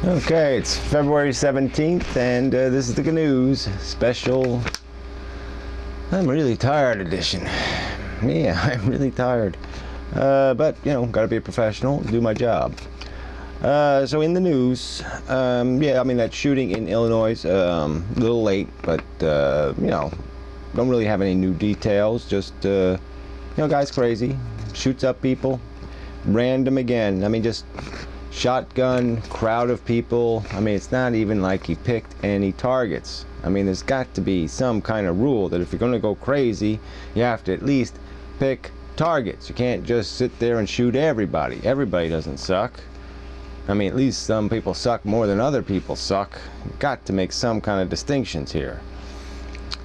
Okay, it's February 17th, and this is the GaNooze special I'm really tired edition. Yeah, I'm really tired. But, you know, gotta be a professional, do my job. So in the news, yeah, I mean, that shooting in Illinois, a little late, but, you know, don't really have any new details. Just, you know, guy's crazy, shoots up people, random again. I mean, just shotgun, crowd of people. I mean, it's not even like he picked any targets. I mean, there's got to be some kind of rule that if you're going to go crazy, you have to at least pick targets. You can't just sit there and shoot everybody. Everybody doesn't suck. I mean, at least some people suck more than other people suck. Got to make some kind of distinctions here.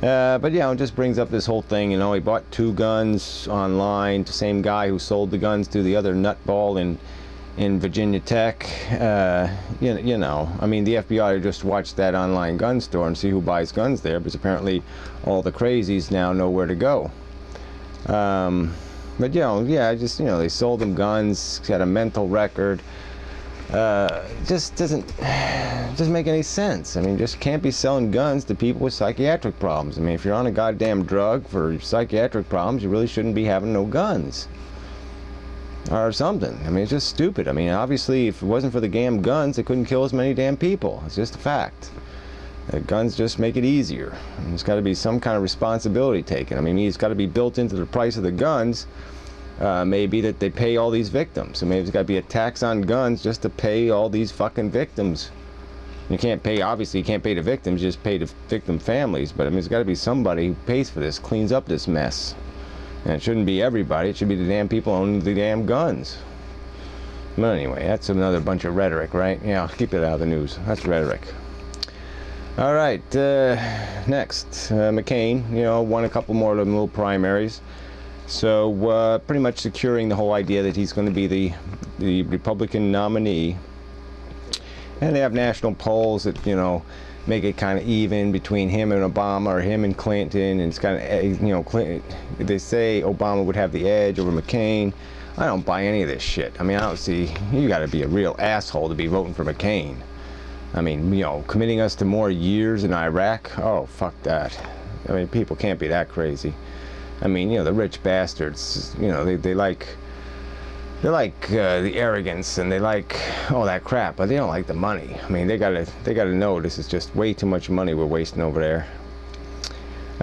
But yeah, it just brings up this whole thing. You know, he bought 2 guns online. The same guy who sold the guns to the other nutball in Virginia Tech. You know, I mean, the FBI just watched that online gun store and see who buys guns there, because apparently all the crazies now know where to go. But, you know, yeah, just, you know, they sold them guns, got a mental record. Just doesn't make any sense. I mean, just can't be selling guns to people with psychiatric problems. I mean, if you're on a goddamn drug for psychiatric problems, you really shouldn't be having no guns or something. I mean, it's just stupid. I mean, obviously, if it wasn't for the damn guns, they couldn't kill as many damn people. It's just a fact. Guns just make it easier. And there's got to be some kind of responsibility taken. I mean, it's got to be built into the price of the guns. Maybe that they pay all these victims. So maybe there's got to be a tax on guns just to pay all these fucking victims. You can't pay, obviously, you can't pay the victims, you just pay the victim families. But I mean, there's got to be somebody who pays for this, cleans up this mess. And it shouldn't be everybody, it should be the damn people owning the damn guns. But anyway, that's another bunch of rhetoric, right? Yeah, keep it out of the news. That's rhetoric. All right, next, McCain, you know, won a couple more of them little primaries. So pretty much securing the whole idea that he's going to be the Republican nominee. And they have national polls that, you know, make it kind of even between him and Obama, or him and Clinton. And it's kind of, you know, Clinton, they say Obama would have the edge over McCain. I don't buy any of this shit. I mean, I don't see, you got to be a real asshole to be voting for McCain. I mean, you know, committing us to more years in Iraq. Oh, fuck that. I mean, people can't be that crazy. I mean, you know, the rich bastards, you know, they like the arrogance, and they like all that crap, but they don't like the money. I mean, they gotta know this is just way too much money we're wasting over there.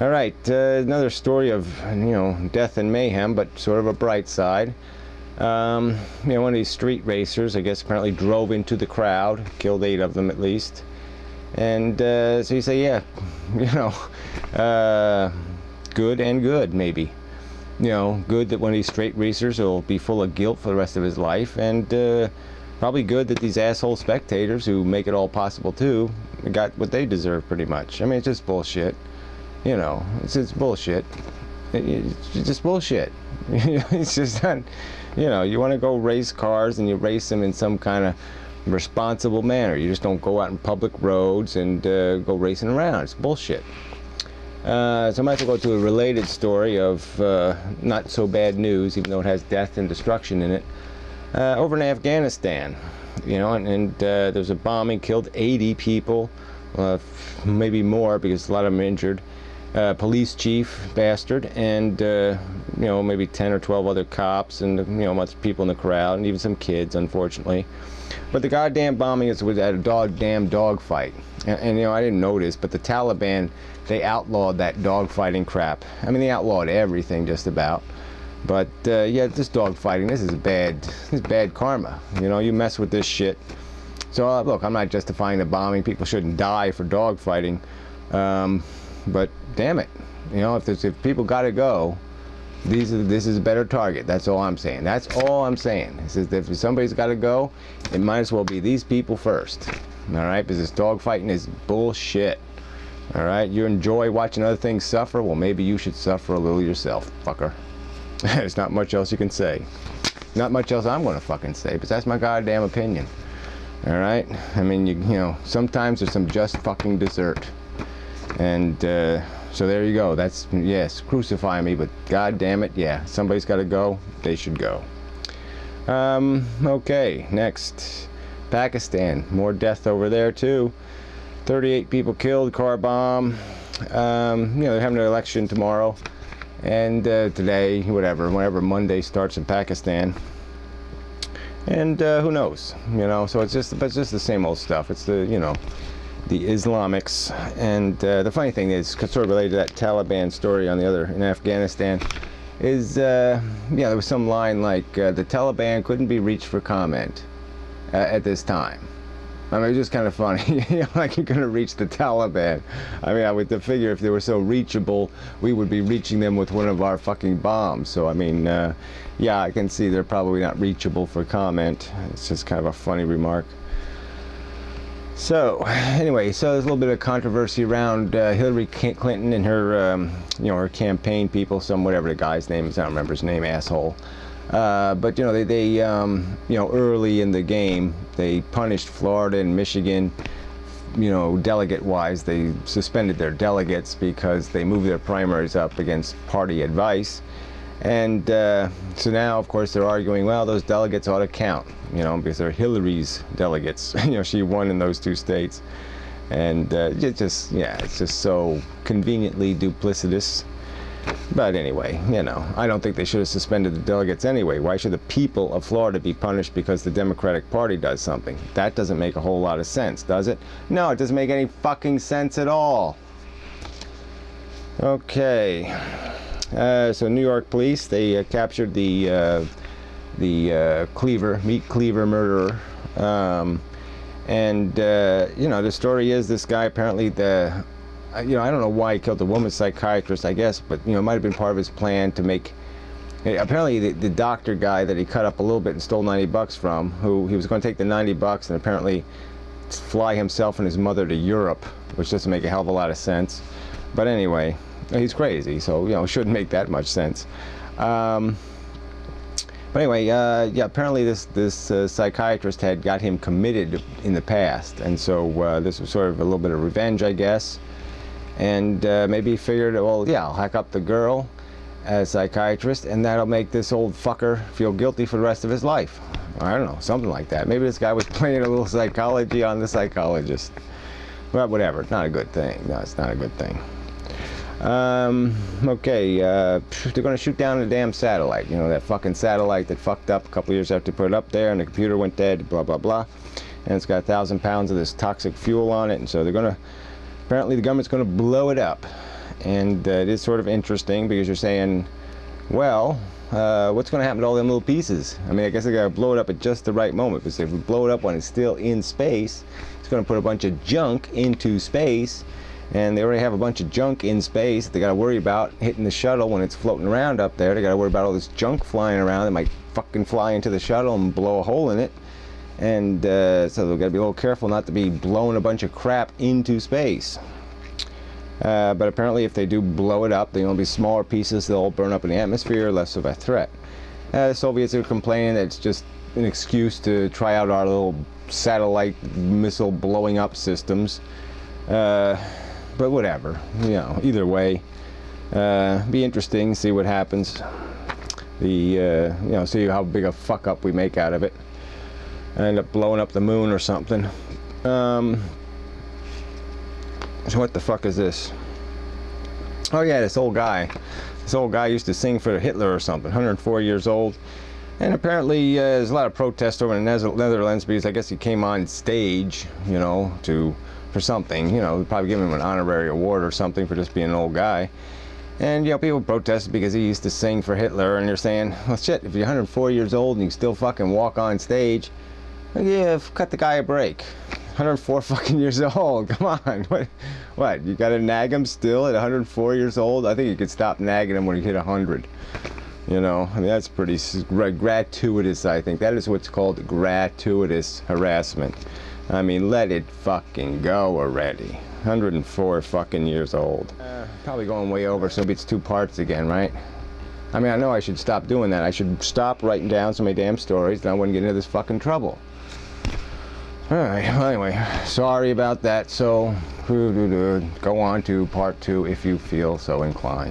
All right, another story of, you know, death and mayhem, but sort of a bright side. You know, one of these street racers, I guess, apparently drove into the crowd, killed 8 of them at least. And so you say, yeah, you know, good and good, maybe. You know, good that one of these straight racers will be full of guilt for the rest of his life, and probably good that these asshole spectators who make it all possible too got what they deserve, pretty much. I mean, it's just bullshit. You know, it's bullshit. It's just bullshit. It's just not, you know, you want to go race cars and you race them in some kind of responsible manner. You just don't go out in public roads and go racing around. It's bullshit. So I might as well go to a related story of not so bad news, even though it has death and destruction in it. Over in Afghanistan, you know, and there's a bombing, killed 80 people, maybe more because a lot of them injured. Police chief, bastard, and you know, maybe 10 or 12 other cops, and, you know, much people in the crowd, and even some kids, unfortunately. But the goddamn bombing was at a damn dogfight. And, you know, I didn't notice, but the Taliban, they outlawed that dogfighting crap. I mean, they outlawed everything just about. But yeah, this dogfighting, this is bad karma. You know, you mess with this shit. So look, I'm not justifying the bombing. People shouldn't die for dogfighting. But damn it, you know, if people gotta go, this is a better target. That's all I'm saying. That's all I'm saying. It says that if somebody's gotta go, it might as well be these people first. All right, because this dogfighting is bullshit. All right, you enjoy watching other things suffer. Well, maybe you should suffer a little yourself, fucker. There's not much else you can say. Not much else I'm gonna fucking say, but that's my goddamn opinion. All right, I mean, you know, sometimes there's some just fucking dessert. And so there you go. That's, yes, crucify me, but god damn it, yeah, somebody's got to go. They should go. Okay, next. Pakistan, more death over there too. 38 people killed, car bomb. You know, they're having an election tomorrow, and today, whenever Monday starts in Pakistan. And who knows, you know, so it's just the same old stuff. It's the, you know, the Islamics. And the funny thing is, sort of related to that Taliban story on the other, in Afghanistan, is, yeah, there was some line like, the Taliban couldn't be reached for comment at this time. I mean, it's just kind of funny, you know, like you're going to reach the Taliban. I mean, I would figure if they were so reachable, we would be reaching them with one of our fucking bombs. So, I mean, yeah, I can see they're probably not reachable for comment. It's just kind of a funny remark. So, anyway, so there's a little bit of controversy around Hillary Clinton and her, you know, her campaign people, whatever the guy's name is, I don't remember his name, asshole. But you know, they you know, early in the game, they punished Florida and Michigan, you know, delegate-wise. They suspended their delegates because they moved their primaries up against party advice. And so now, of course, they're arguing, well, those delegates ought to count, you know, because they're Hillary's delegates. You know, she won in those 2 states. And it's just so conveniently duplicitous. But anyway, you know, I don't think they should have suspended the delegates anyway. Why should the people of Florida be punished because the Democratic Party does something? That doesn't make a whole lot of sense, does it? No, it doesn't make any fucking sense at all. Okay. So New York police, they captured the meat cleaver murderer. You know, the story is this guy apparently, you know, I don't know why he killed the woman psychiatrist, I guess, but, you know, it might have been part of his plan to make, apparently the doctor guy that he cut up a little bit and stole 90 bucks from, who he was going to take the 90 bucks and apparently fly himself and his mother to Europe, which doesn't make a hell of a lot of sense. But anyway, he's crazy, so, you know, it shouldn't make that much sense. But anyway, yeah, apparently this psychiatrist had got him committed in the past, and so this was sort of a little bit of revenge, I guess. And maybe he figured, well, yeah, I'll hack up the girl as psychiatrist, and that'll make this old fucker feel guilty for the rest of his life. I don't know, something like that. Maybe this guy was playing a little psychology on the psychologist. But whatever, it's not a good thing. No, it's not a good thing. Okay, they're going to shoot down the damn satellite. You know, that fucking satellite that fucked up a couple years after they put it up there, and the computer went dead, blah, blah, blah. And it's got 1,000 pounds of this toxic fuel on it, and so they're going to, apparently the government's going to blow it up. And it is sort of interesting because you're saying, well, what's going to happen to all them little pieces? I mean, I guess they got to blow it up at just the right moment, because if we blow it up when it's still in space, it's going to put a bunch of junk into space, and they already have a bunch of junk in space that they got to worry about hitting the shuttle when it's floating around up there. They got to worry about all this junk flying around that might fucking fly into the shuttle and blow a hole in it. And so they've got to be a little careful not to be blowing a bunch of crap into space. But apparently if they do blow it up, they'll be smaller pieces, they'll all burn up in the atmosphere, less of a threat. The Soviets are complaining that it's just an excuse to try out our little satellite missile blowing up systems. But whatever, you know, either way, be interesting, see what happens. You know, see how big a fuck up we make out of it. End up blowing up the moon or something. So what the fuck is this? Oh yeah, this old guy. This old guy used to sing for Hitler or something, 104 years old. And apparently there's a lot of protest over in the Netherlands because I guess he came on stage, you know, for something, you know, probably give him an honorary award or something for just being an old guy. And, you know, people protested because he used to sing for Hitler, and they're saying, well, shit, if you're 104 years old and you still fucking walk on stage, yeah, cut the guy a break. 104 fucking years old, come on. What, you gotta nag him still at 104 years old? I think you could stop nagging him when he hit 100. You know, I mean, that's pretty gratuitous, I think. That is what's called gratuitous harassment. I mean, let it fucking go already. 104 fucking years old. Probably going way over, so it's 2 parts again, right? I mean, I know I should stop doing that. I should stop writing down so many damn stories, then I wouldn't get into this fucking trouble. Alright, well anyway, sorry about that, so go on to part 2 if you feel so inclined.